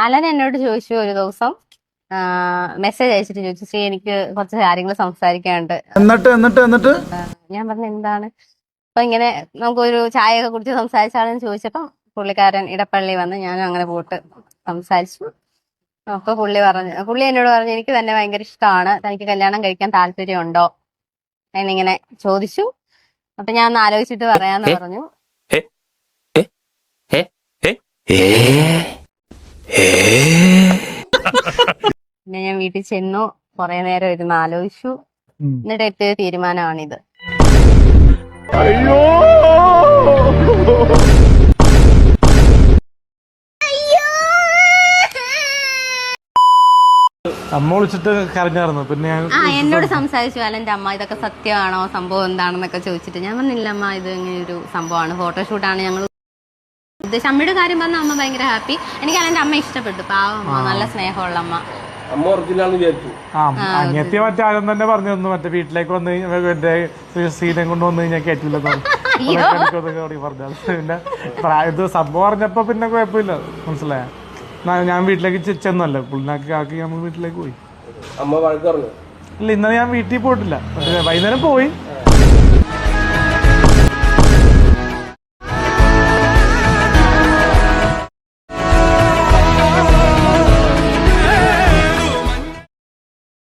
Allen എന്നോട് ചോദിച്ചു ഒരു ദിവസം, മെസ്സേജ് അയച്ചിട്ട് ചോദിച്ചു, ശ്രീ എനിക്ക് കുറച്ച് കാര്യങ്ങൾ സംസാരിക്കാനുണ്ട്. എന്നിട്ട് ഞാൻ പറഞ്ഞു എന്താണ്. അപ്പൊ ഇങ്ങനെ നമുക്കൊരു ചായയൊക്കെ കുടിച്ച് സംസാരിച്ചാലെന്ന് ചോദിച്ചപ്പോ പുള്ളിക്കാരൻ ഇടപ്പള്ളി വന്ന് ഞാനും അങ്ങനെ പോയിട്ട് സംസാരിച്ചു. അപ്പൊ പുള്ളി എന്നോട് പറഞ്ഞു എനിക്ക് തന്നെ ഭയങ്കര ഇഷ്ടമാണ്, തനിക്ക് കല്യാണം കഴിക്കാൻ താല്പര്യമുണ്ടോ എന്നിങ്ങനെ ചോദിച്ചു. അപ്പൊ ഞാൻ ഒന്ന് ആലോചിച്ചിട്ട് പറയാന്ന് പറഞ്ഞു. പിന്നെ ഞാൻ വീട്ടിൽ ചെന്നു, കുറെ നേരം ഇരുന്ന് ആലോചിച്ചു. എന്നിട്ട് എത്തിയ തീരുമാനമാണിത്. അയ്യോ അമ്മ വിളിച്ചിട്ട് കരഞ്ഞായിരുന്നു. പിന്നെ ഞാൻ എന്നോട് സംസാരിച്ചു, അലന്റെ അമ്മ ഇതൊക്കെ സത്യമാണോ, സംഭവം എന്താണെന്നൊക്കെ ചോദിച്ചിട്ട് ഞാൻ പറഞ്ഞില്ല അമ്മ ഇത് ഇങ്ങനെ ഒരു സംഭവമാണ്, ഫോട്ടോഷൂട്ടാണ് ഞങ്ങൾ ഉദ്ദേശിച്ച. അമ്മയുടെ കാര്യം പറഞ്ഞ അമ്മ ഭയങ്കര ഹാപ്പി. എനിക്ക് അലന്റെ അമ്മ ഇഷ്ടപ്പെട്ടു, പാവം അമ്മ, നല്ല സ്നേഹമുള്ള അമ്മ. അനിയത്തിയ മറ്റേ ആദ്യം തന്നെ പറഞ്ഞു തന്നു, മറ്റേ വീട്ടിലേക്ക് വന്ന് മറ്റേ സീനം കൊണ്ട് വന്നു കഴിഞ്ഞാൽ കേട്ടില്ല പറഞ്ഞു. പിന്നെ ഇത് സംഭവം പറഞ്ഞപ്പോ പിന്നെ കുഴപ്പമില്ല, മനസ്സിലായ. ഞാൻ വീട്ടിലേക്ക് ചെന്നല്ലേ, പുള്ളിനാക്കി നമ്മൾ വീട്ടിലേക്ക് പോയി. ഇല്ല, ഇന്നലെ ഞാൻ വീട്ടിൽ പോയിട്ടില്ല. വൈകുന്നേരം പോയി,